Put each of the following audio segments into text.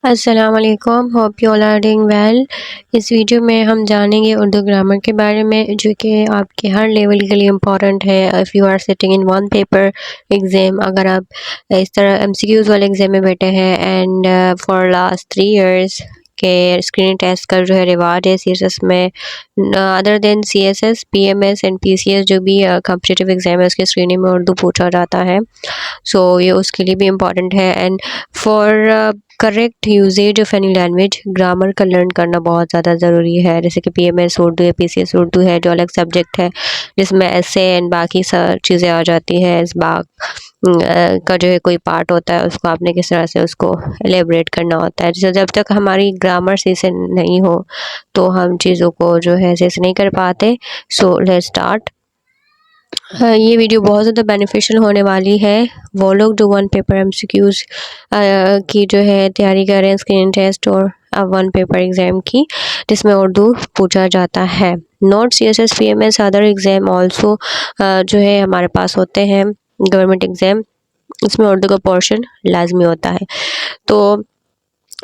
अस्सलाम वालेकुम, hope you all are doing well. इस वीडियो में हम जानेंगे उर्दू ग्रामर के बारे में, जो कि आपके हर लेवल के लिए इम्पॉर्टेंट है। If you are sitting in one paper exam, अगर आप इस तरह एमसीक्यूज़ वाले एग्ज़ाम में बैठे हैं एंड फॉर लास्ट 3 इयर्स के स्क्रीनिंग टेस्ट का जो है रिवार्ड है सीएसएस में, other than CSS, PMS and PCS, जो भी कॉम्पिटिटिव एग्ज़ाम है उसके स्क्रीनिंग में उर्दू पूछा जाता है। सो ये उसके लिए भी इम्पॉर्टेंट है। And for correct usage of any language, grammar का लर्न करना बहुत ज़्यादा ज़रूरी है। जैसे कि पीएमएस उर्दू है, पीसीएस उर्दू है, जो अलग सब्जेक्ट है जिसमें ऐसे एंड बाकी सब चीज़ें आ जाती हैं। इस बाग का जो है कोई पार्ट होता है, उसको आपने किस तरह से उसको एलेबरेट करना होता है। जैसे जब तक हमारी ग्रामर सही से नहीं हो तो हम चीज़ों को जो है सही से नहीं कर पाते। So let's start. ये वीडियो बहुत ज़्यादा बेनिफिशियल होने वाली है वो लोग जो वन पेपर एमसीक्यूज़ की जो है तैयारी कर रहे हैं, स्क्रीन टेस्ट और वन पेपर एग्ज़ाम की, जिसमें उर्दू पूछा जाता है। Not CSS PMS other exam also जो है हमारे पास होते हैं गवर्नमेंट एग्ज़ाम, इसमें उर्दू का पोर्शन लाजमी होता है। तो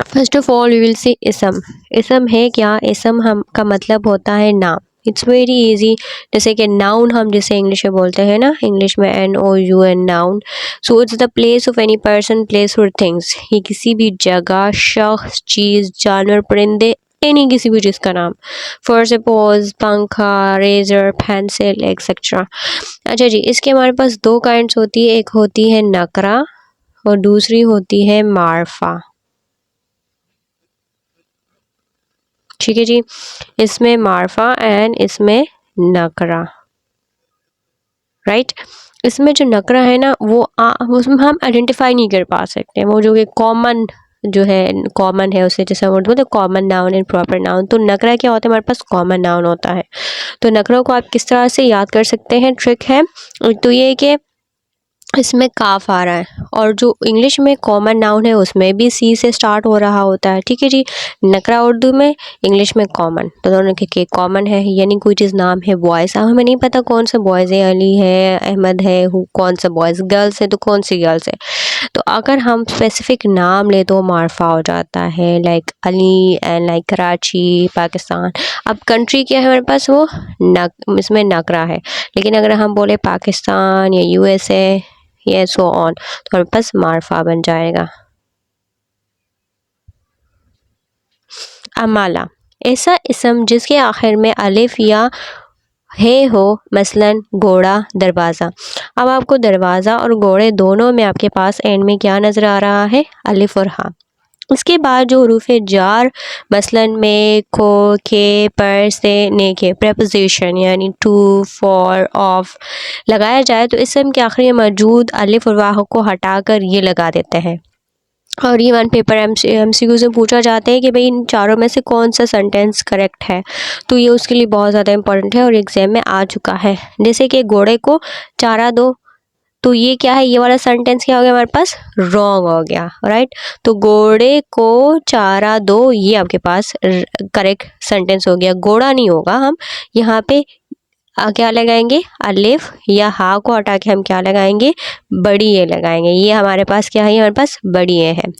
first of all we will see इसम। इसम है क्या? इसम हम का मतलब होता है नाम। It's very easy. जैसे कि नाउन हम जिसे इंग्लिश में बोलते हैं ना, इंग्लिश में NOUN noun. So it's the place of any person, place और थिंग्स। ये किसी भी जगह, शख्स, चीज़, जानवर, परिंदे, एनी किसी भी चीज़ का नाम। फॉर सपोज पंखा, रेजर, पेंसिल एक्सेट्रा। अच्छा जी, इसके हमारे पास दो काइंड्स होती है। एक होती है नकरा और दूसरी होती है मारफा। ठीक है जी, इसमें मारफा एंड इसमें नकरा, राइट। इसमें जो नकरा है ना वो उसमें हम आइडेंटिफाई नहीं कर पा सकते। वो जो कि कॉमन जो है, कॉमन है उसे, जैसे हम बोलते हैं common noun and proper noun. तो नकरा क्या होता है? हमारे पास कॉमन नाउन होता है। तो नकरों को आप किस तरह से याद कर सकते हैं? ट्रिक है तो ये कि इसमें काफ आ रहा है और जो इंग्लिश में कॉमन नाउन है उसमें भी सी से स्टार्ट हो रहा होता है। ठीक है जी, नकरा उर्दू में, इंग्लिश में कॉमन, तो दोनों के कॉमन है। यानी कोई चीज़ नाम है बॉयज़, अब हमें नहीं पता कौन सा बॉयज़ है, अली है, अहमद है, कौन सा बॉयज़। गर्ल्स है तो कौन सी गर्ल्स है। तो अगर हम स्पेसिफिक नाम ले तो मारफा हो जाता है, like Ali and like Karachi, Pakistan. अब कंट्री क्या है हमारे पास? वो इसमें नकरा है। लेकिन अगर हम बोले पाकिस्तान या USA या सो ऑन, तो हमारे पास मारफा बन जाएगा। अमाला, ऐसा इसम जिसके आखिर में अलिफ या है हो, मसलन घोड़ा, दरवाज़ा। अब आपको दरवाज़ा और घोड़े दोनों में आपके पास एंड में क्या नज़र आ रहा है? अलिफ और हा। उसके बाद जो हरूफ जार, मसलन में, को, के, पर, से, ने के प्रेपोजिशन यानी टू, फॉर, ऑफ लगाया जाए तो इसम के आखिरी में मौजूद अलिफ और वाह को हटाकर ये लगा देते हैं। और ये वन पेपर MCQ से पूछा जाता है कि भाई इन चारों में से कौन सा सेंटेंस करेक्ट है। तो ये उसके लिए बहुत ज़्यादा इंपॉर्टेंट है और एग्जाम में आ चुका है। जैसे कि घोड़े को चारा दो, तो ये क्या है? ये वाला सेंटेंस क्या हो गया हमारे पास? रॉन्ग हो गया, राइट। तो घोड़े को चारा दो, ये आपके पास करेक्ट सेंटेंस हो गया। घोड़ा नहीं होगा, हम यहाँ पे क्या लगाएंगे? अलिफ या हा को हटा के हम क्या लगाएंगे? बड़ी ए लगाएंगे। ये हमारे पास क्या है? हमारे पास बड़ी ए है।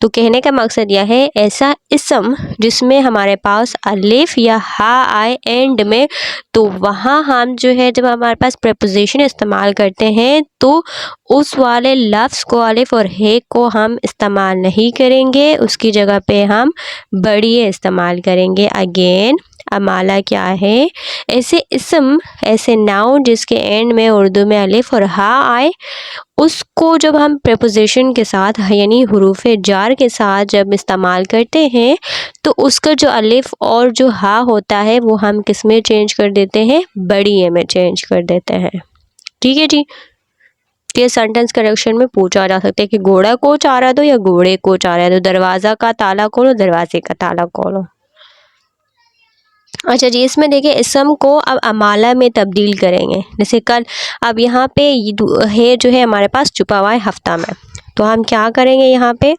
तो कहने का मकसद यह है, ऐसा इसम जिसमें हमारे पास अलिफ या हा आए एंड में, तो वहाँ हम जो है जब हमारे पास प्रेपोजिशन इस्तेमाल करते हैं तो उस वाले लफ्ज़ को, अलिफ और हे को हम इस्तेमाल नहीं करेंगे, उसकी जगह पे हम बड़ी ए इस्तेमाल करेंगे। अगेन अमाला क्या है? ऐसे इसम, ऐसे नाउन जिसके एंड में उर्दू में अलिफ और हा आए, उसको जब हम प्रेपोजिशन के साथ यानी हुरूफ जार के साथ जब इस्तेमाल करते हैं तो उसका जो अलिफ और जो हा होता है वो हम किस में चेंज कर देते हैं? बड़ी ए में चेंज कर देते हैं। ठीक है जी, ये सेंटेंस करेक्शन में पूछा जा सकता है कि घोड़ा को चारा दो या घोड़े को चारा दो, दरवाज़ा का ताला खोलो, दरवाजे का ताला खोलो। अच्छा जी, इसमें देखिए इसम को अब अमाला में तब्दील करेंगे। जैसे कल, अब यहाँ पे है जो है हमारे पास छुपा हुआ है हफ्ता में, तो हम क्या करेंगे? यहाँ पे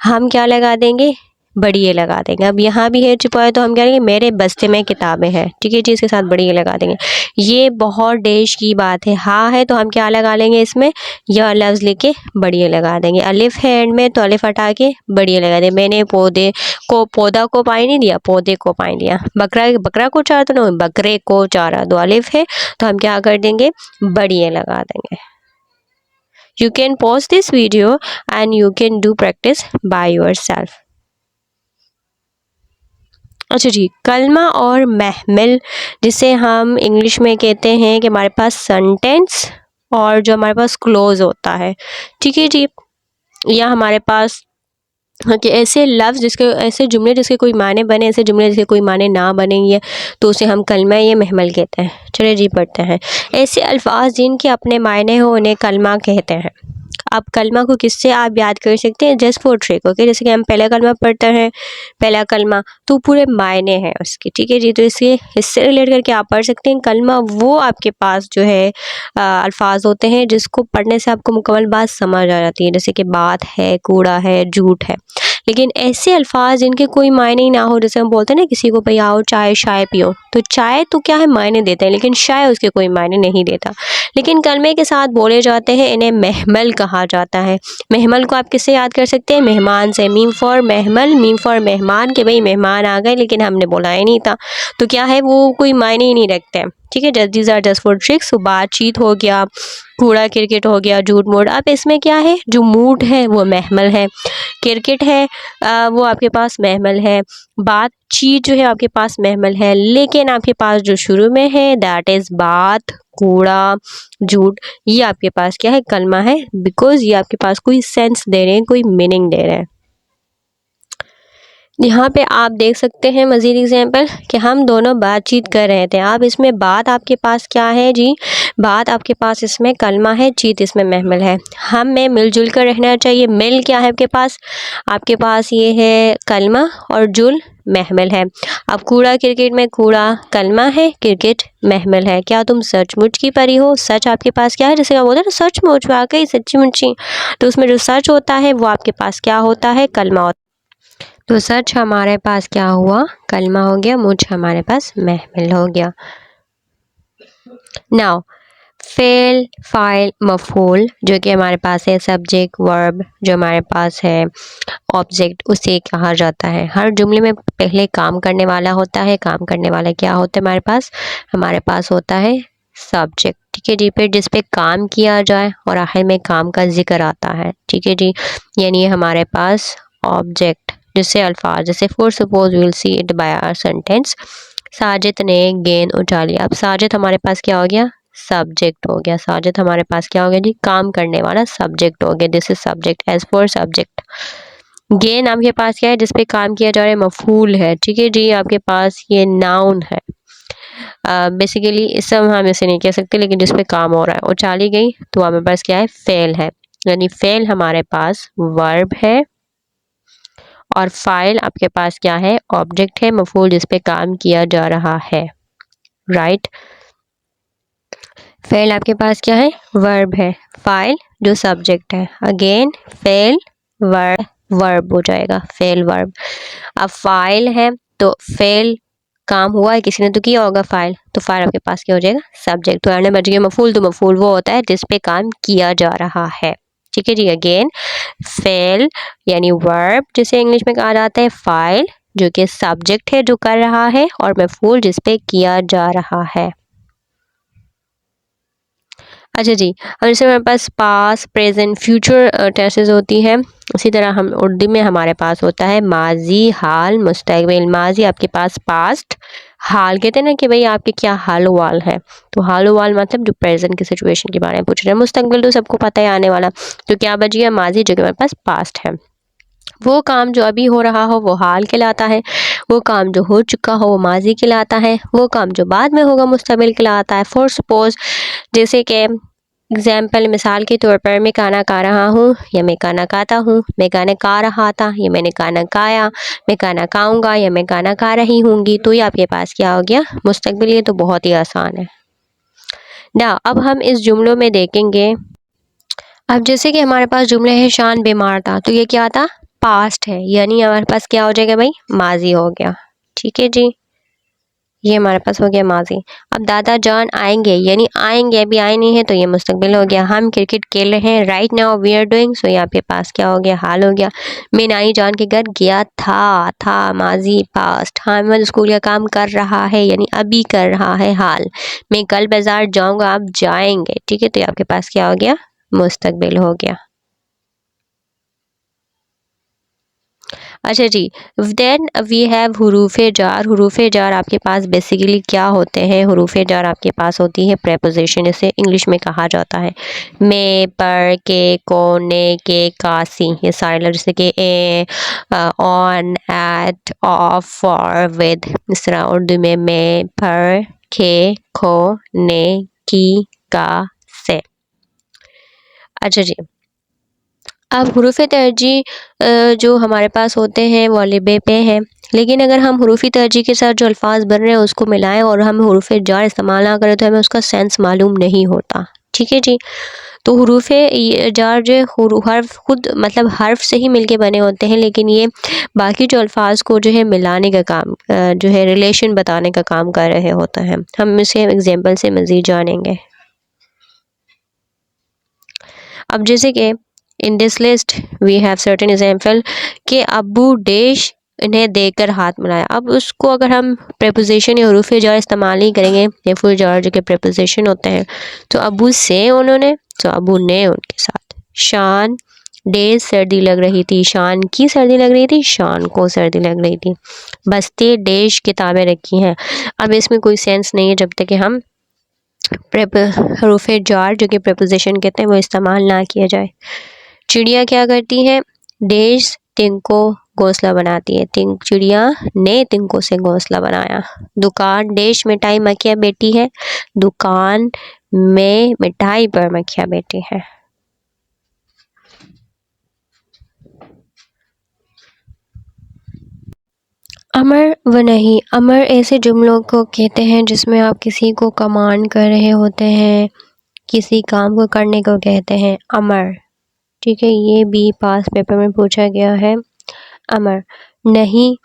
हम क्या लगा देंगे? बड़ी ए लगा देंगे। अब यहाँ भी है छुपा है तो हम क्या करेंगे, मेरे बस्ते में किताबें हैं, ठीक है जी, इसके साथ बड़ी ए लगा देंगे। ये बहुत डेश की बात है। हाँ है तो हम क्या लगा लेंगे इसमें, यह लफ्ज़ लेके बड़ी ए लगा देंगे। अलिफ है एंड में तो अलिफ हटा के बड़ी ए लगा देंगे। मैंने पौधा को पानी नहीं दिया, पौधे को पानी दिया। बकरा को चारा तो नहीं, बकरे को चारा। दो अलिफ है तो हम क्या कर देंगे, बड़ी ए लगा देंगे। You can pause this video and you can do practice by yourself. अच्छा जी, कलमा और महमिल जिसे हम इंग्लिश में कहते हैं कि हमारे पास सेंटेंस और जो हमारे पास क्लोज होता है, ठीक है जी, या हमारे पास कि ऐसे लफ्ज़ जिसके, ऐसे जुमले जिसके कोई माने बने, ऐसे जुमले जिसके कोई माने ना बनेंगे, तो उसे हम कलमा या महमल कहते हैं। चलिए जी पढ़ते हैं। ऐसे अल्फाज जिनके अपने मायने हो उन्हें कलमा कहते हैं। अब कलमा को किससे आप याद कर सकते हैं, जस्ट फॉर ट्रिक, ओके। जैसे कि हम पहला कलमा पढ़ते हैं, पहला कलमा तो पूरे मायने हैं उसके, ठीक है जी, तो इससे रिलेट करके आप पढ़ सकते हैं। कलमा वो आपके पास जो है अल्फाज होते हैं जिसको पढ़ने से आपको मुकम्मल बात समझ आ जाती है, जैसे कि बात है, कूड़ा है, झूठ है। लेकिन ऐसे अल्फाज जिनके कोई मायने ही ना हो, जैसे हम बोलते हैं ना किसी को, भाई आओ चाय शाय पियो, तो चाय तो क्या है मायने देते हैं, लेकिन शाय उसके कोई मायने नहीं देता। लेकिन कलमे के साथ बोले जाते हैं, इन्हें महमल कहा जाता है। महमल को आप किससे याद कर सकते हैं, मेहमान से। मीम फॉर महमल, मीम फॉर मेहमान, के भाई मेहमान आ गए लेकिन हमने बुलाया नहीं था, तो क्या है वो कोई मायने ही नहीं रखते हैं, ठीक है। Just these are just for tricks. तो बातचीत हो गया, कूड़ा क्रिकेट हो गया, झूठ मूठ। अब इसमें क्या है, जो मूड है वो महमल है, क्रिकेट है वो आपके पास महमल है, बातचीत जो है आपके पास महमल है, लेकिन आपके पास जो शुरू में है दैट इज़ बात, कूड़ा, झूठ, ये आपके पास क्या है, कलमा है, बिकॉज ये आपके पास कोई सेंस दे रहे हैं, कोई मीनिंग दे रहे हैं। यहाँ पे आप देख सकते हैं मज़ीद एग्जाम्पल कि हम दोनों बातचीत कर रहे थे। अब इसमें बात आपके पास क्या है जी, बात आपके पास इसमें कलमा है, चीत इसमें महमल है। हम में मिलजुल कर रहना चाहिए। मिल क्या है आपके पास ये है कलमा और जुल महमल है। अब कूड़ा क्रिकेट में कूड़ा कलमा है, क्रिकेट महमल है। क्या तुम सचमुच की परी हो, सच आपके पास क्या है, जैसे क्या बोलते हैं ना सचमुच, वाकई, सच्ची मुच्ची, तो उसमें जो सच होता है वो आपके पास क्या होता है, कलमा होता है। तो सच हमारे पास क्या हुआ, कलमा हो गया, मुझ हमारे पास महमिल हो गया। नाउ फेल, फाइल, मफूल जो कि हमारे पास है, सब्जेक्ट, वर्ब जो हमारे पास है, ऑब्जेक्ट, उसे कहा जाता है। हर जुमले में पहले काम करने वाला होता है। काम करने वाला क्या होता है हमारे पास होता है सब्जेक्ट, ठीक है जी, फिर जिस पे काम किया जाए और आखिर में काम का जिक्र आता है, ठीक है जी, यानी हमारे पास ऑब्जेक्ट जिससे अल्फाज, जैसे for suppose will see it by our sentence, Sajid ने गेंद उछाली। अब साजिद हमारे पास क्या हो गया, सब्जेक्ट हो गया। साजिद हमारे पास क्या हो गया जी, काम करने वाला सब्जेक्ट हो गया, this is subject as for subject. गेंद आपके पास क्या है, जिसपे काम किया जा रहा है, मफूल है, ठीक है जी, आपके पास ये नाउन है। बेसिकली इसम हम इसे नहीं कह सकते, लेकिन जिसपे काम हो रहा है। उछाली गई तो हमारे पास क्या है, फेल है, यानी फेल हमारे पास वर्ब है, और फाइल आपके पास क्या है, ऑब्जेक्ट है, मफूल जिस पे काम किया जा रहा है, राइट। फेल आपके पास क्या है, वर्ब है, फाइल जो सब्जेक्ट है, अगेन फेल वर्ब हो जाएगा, फेल वर्ब। अब फाइल है तो फेल काम हुआ है, किसी ने तो किया होगा फाइल, तो फाइल आपके पास क्या हो जाएगा, सब्जेक्ट। तो आने बच गया मफूल, तो मफूल वो होता है जिस पे काम किया जा रहा है, ठीक है जी। अगेन फेल यानी वर्ब जिसे इंग्लिश में कहा जाता है, फाइल जो कि सब्जेक्ट है जो कर रहा है, और मफूल जिस पे किया जा रहा है। अच्छा जी, अब जैसे हमारे पास पास, प्रेजेंट, फ्यूचर टेंसेस होती है, उसी तरह हम उर्दू में हमारे पास होता है माजी, हाल, मुस्तकबिल। माजी आपके पास पास्ट, हाल कहते हैं ना कि भाई आपके क्या हाल वाल है, तो हाल वाल मतलब जो प्रेजेंट की सिचुएशन के बारे में पूछ रहे हैं। मुस्तकबिल तो सबको पता है आने वाला, तो क्या बच गया, माजी जो कि हमारे पास पास्ट है। वो काम जो अभी हो रहा हो वो हाल कहलाता है, वो काम जो हो चुका हो वो माजी कहलाता है, वो काम जो बाद में होगा मुस्तकबिल कहलाता है। फॉर सपोज जैसे कि एग्जाम्पल, मिसाल के तौर पर, मैं खाना खा रहा हूँ या मैं खाना खाता हूँ, मैं खाना खा रहा था या मैंने खाना खाया, मैं खाना खाऊंगा या मैं खाना खा रही हूँगी, तो ये आपके पास क्या हो गया, मुस्तकबिल। ये तो बहुत ही आसान है ना। अब हम इस जुमलों में देखेंगे, अब जैसे कि हमारे पास जुमले हैं शान बीमार था, तो ये क्या था, पास्ट है, यानी हमारे पास क्या हो जाएगा भाई, माजी हो गया। ठीक है जी, ये हमारे पास हो गया माजी। अब दादा जान आएंगे, यानी आएंगे, अभी आए नहीं है तो ये मुस्तकबिल हो गया। हम क्रिकेट खेल रहे हैं, right now we are doing, so यहाँ पे पास क्या हो गया, हाल हो गया। मैं नानी जान के घर गया था माजी पास्ट। हामिद स्कूल का काम कर रहा है, यानी अभी कर रहा है हाल। मैं कल बाजार जाऊंगा, आप जाएंगे। ठीक है, तो ये आपके पास क्या हो गया, मुस्तकबिल हो गया। अच्छा जी, देन वी हैव हुरूफे जार। हुरूफे जार आपके पास बेसिकली क्या होते हैं, हुरूफे जार आपके पास होती है प्रेपोजिशन, इसे इंग्लिश में कहा जाता है। में, पर, के, को, ने, के, कासी, ये सारे लफ्ज़ जैसे कि a, on, at, of, for, with. इस तरह उर्दू में, पर, के, खो, ने, की, का, से। अच्छा जी, अब हुरूफ़ तरजीह जो हमारे पास होते हैं वो लिबे पे हैं, लेकिन अगर हम हुरूफ़ी तरजीह के साथ जो अल्फाज बन रहे हैं उसको मिलाएं और हम हुरूफ़ जार इस्तेमाल ना करें तो हमें उसका सेंस मालूम नहीं होता। ठीक है जी, तो हुरूफ़ जार जो हर्फ खुद मतलब हर्फ से ही मिलके बने होते हैं, लेकिन ये बाकी जो अल्फाज को जो है मिलाने का काम जो है रिलेशन बताने का काम कर रहे होते हैं। हम इसे एग्जाम्पल से मज़ीद जानेंगे। अब जैसे कि in this list we have certain example कि अबू डैश इन्हें देकर हाथ मिलाया। अब उसको अगर हम प्रेपोजिशन या हुरूफ जार इस्तेमाल नहीं करेंगे, या फुल जार जो कि प्रेपोजिशन होते हैं, तो अबू से उन्होंने, तो अबू ने उनके साथ। शान डे सर्दी लग रही थी, शान की सर्दी लग रही थी, शान को सर्दी लग रही थी। बस्ते डैश किताबें रखी हैं। अब इसमें कोई सेंस नहीं है जब तक कि हम हरूफ जार जो कि प्रपोजिशन कहते हैं वो इस्तेमाल ना किया जाए। चिड़िया क्या करती है, डेज तिनको घोंसला बनाती है, चिड़िया ने तिनको से घोंसला बनाया। दुकान डेश मिठाई मक्खियाँ बैठी है, दुकान में मिठाई पर मक्खियाँ बैठी है। अमर व नहीं, अमर ऐसे जुमलों को कहते हैं जिसमें आप किसी को कमांड कर रहे होते हैं, किसी काम को करने को कहते हैं अमर। ठीक है, ये भी पास पेपर में पूछा गया है। अमर नहीं,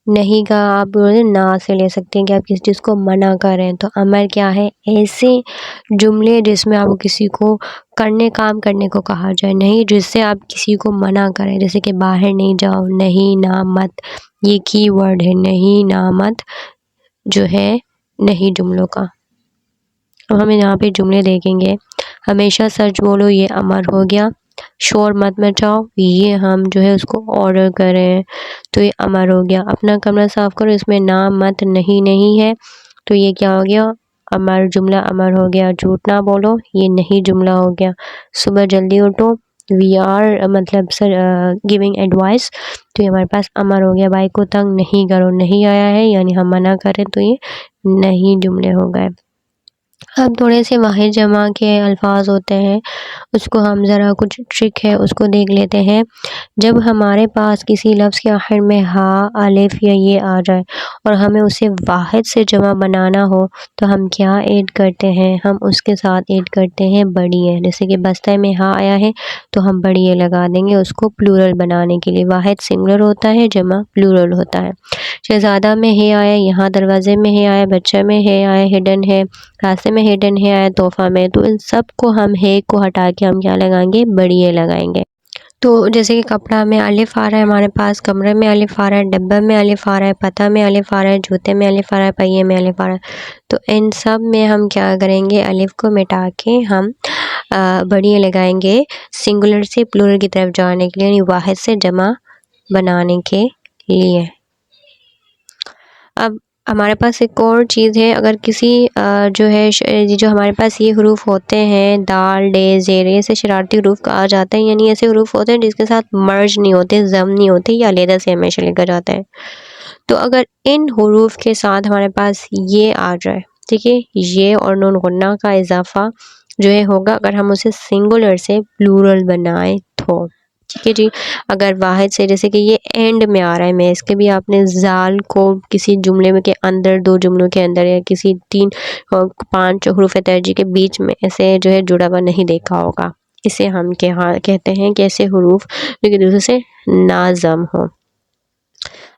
नहीं का आप ना से ले सकते हैं कि आप किसी चीज़ को मना कर रहे हैं, तो अमर क्या है, ऐसे जुमले जिसमें आपको किसी को काम करने को कहा जाए। नहीं जिससे आप किसी को मना करें, जैसे कि बाहर नहीं जाओ, नहीं ना मत, ये की वर्ड है, नहीं ना मत जो है नहीं जुमलों का। अब हम यहाँ पे जुमले देखेंगे। हमेशा सच बोलो, ये अमर हो गया। शोर मत मचाओ, ये हम जो है उसको ऑर्डर कर रहे हैं, तो ये अमर हो गया। अपना कमरा साफ करो, इसमें ना मत नहीं नहीं है, तो ये क्या हो गया, अमर, जुमला अमर हो गया। झूठ ना बोलो, ये नहीं जुमला हो गया। सुबह जल्दी उठो, वी आर मतलब सर गिविंग एडवाइस, तो ये हमारे पास अमर हो गया। भाई को तंग नहीं करो, नहीं आया है यानी हम मना करें, तो ये नहीं जुमले हो गए। अब थोड़े से वाहिद जमा के अल्फाज होते हैं, उसको हम ज़रा कुछ ट्रिक है उसको देख लेते हैं। जब हमारे पास किसी लफ्ज़ के आखिर में हा, अलिफ या ये आ जाए और हमें उसे वाहिद से जमा बनाना हो, तो हम क्या ऐड करते हैं, हम उसके साथ ऐड करते हैं बड़िए। जैसे कि बस्ते में हा आया है तो हम बड़िए लगा देंगे उसको प्लूरल बनाने के लिए। वाहिद सिंगुलर होता है, जमा प्लूरल होता है। शहज़ादा में है आया, यहाँ दरवाज़े में है आया, बच्चा में है आया, हिडन है, रास्ते में हिडन है आया, तोहफ़ा में, तो इन सब को हम है को हटा के हम क्या लगाएंगे, बड़िए लगाएंगे। तो जैसे कि कपड़ा में अलिफ आ रहा है हमारे पास, कमरे में अलिफ आ रहा है, डब्बा में अलिफ आ रहा है, पता में अलिफ आ रहा है, जूते में अलिफ आ रहा है, पहिए में अलिफ आ रहा है, तो इन सब में हम क्या करेंगे, अलिफ को मिटा के हम बड़िए लगाएंगे सिंगुलर से प्लूरल की तरफ जाने के लिए, यानी वाहिद से जमा बनाने के लिए। अब हमारे पास एक और चीज़ है, अगर किसी जो है जो हमारे पास ये हरूफ होते हैं, दाल, डे, ज़ेर, ऐसे शरारती हरूफ कहा जाता है, यानी ऐसे हरूफ होते हैं जिसके साथ मर्ज नहीं होते, ज़म नहीं होते, या अलहदा से हमेशा लिखा जाता है। तो अगर इन हरूफ के साथ हमारे पास ये आ जाए, ठीक है, ये और नून गुन्ना का इजाफा जो है होगा अगर हम उसे सिंगुलर से प्लूरल बनाएं तो। ठीक है जी, अगर वाहिद से, जैसे कि ये एंड में आ रहा है, मैं इसके भी आपने जाल को किसी जुमले में के अंदर, दो जुमलों के अंदर या किसी 3 और 5 हुरूफ तरजीह के बीच में ऐसे जो है जुड़ा हुआ नहीं देखा होगा। इसे हम कहते हैं कि ऐसे हरूफ जो कि दूसरे से नाजम हो।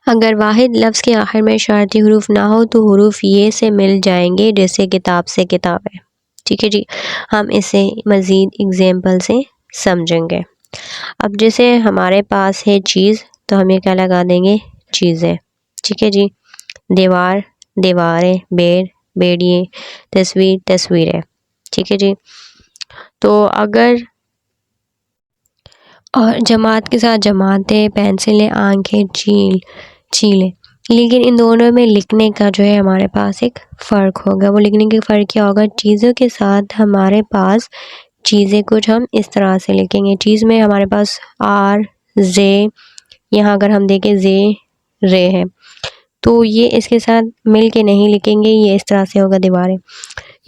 अगर वाहिद लफ्ज़ के आखिर में इशारती हरूफ ना हो तो हरूफ ये से मिल जाएंगे, जैसे किताब से किताब है। ठीक है जी, हम इसे मज़ीद एग्जाम्पल से समझेंगे। अब जैसे हमारे पास है चीज़, तो हम ये क्या लगा देंगे, चीज़ें। ठीक है जी, दीवार, दीवारें, बेड, बेड़िए, तस्वीर, तस्वीरें। ठीक है जी, तो अगर और जमात के साथ जमातें, पेंसिलें, आंखें, चीलें। लेकिन इन दोनों में लिखने का जो है हमारे पास एक फ़र्क होगा। वो लिखने का फ़र्क क्या होगा, चीज़ों के साथ हमारे पास चीज़ें कुछ हम इस तरह से लिखेंगे। चीज़ में हमारे पास आर, जे, यहाँ अगर हम देखें जे, रे है, तो ये इसके साथ मिल के नहीं लिखेंगे, ये इस तरह से होगा दीवारें।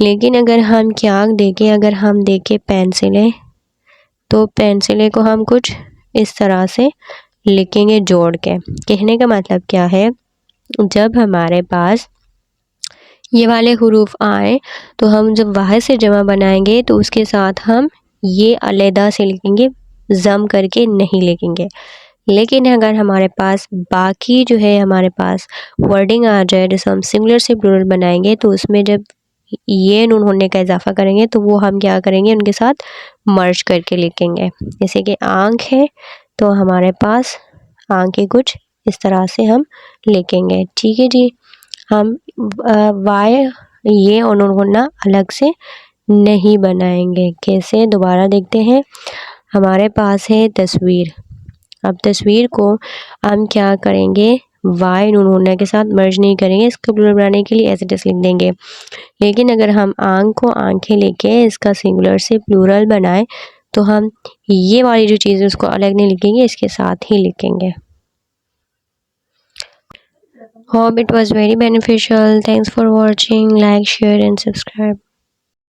लेकिन अगर हम क्या देखें, अगर हम देखें पेंसिलें, तो पेंसिलें को हम कुछ इस तरह से लिखेंगे जोड़ के। कहने का मतलब क्या है, जब हमारे पास ये वाले हुरूफ आए तो हम जब वाहिद से जमा बनाएंगे तो उसके साथ हम ये अलहदा से लिखेंगे, ज़म करके नहीं लिखेंगे। लेकिन अगर हमारे पास बाकी जो है हमारे पास वर्डिंग आ जाए, जैसे हम सिंगुलर से प्लूरल बनाएंगे, तो उसमें जब ये नून होने का इजाफा करेंगे तो वो हम क्या करेंगे, उनके साथ मर्ज करके लिखेंगे। जैसे कि आँख है, तो हमारे पास आँखें कुछ इस तरह से हम लिखेंगे। ठीक है जी, हम वाय ये और नून होना अलग से नहीं बनाएंगे। कैसे, दोबारा देखते हैं। हमारे पास है तस्वीर। अब तस्वीर को हम क्या करेंगे, वाई नून होने के साथ मर्ज नहीं करेंगे, इसको प्लूरल बनाने के लिए एज इट इज़ लिख देंगे। लेकिन अगर हम आँख को आंखें लेके इसका सिंगुलर से प्लूरल बनाए तो हम ये वाली जो चीज़ है उसको अलग नहीं लिखेंगे, इसके साथ ही लिखेंगे। Hope it was very beneficial. Thanks for watching. Like, share and subscribe.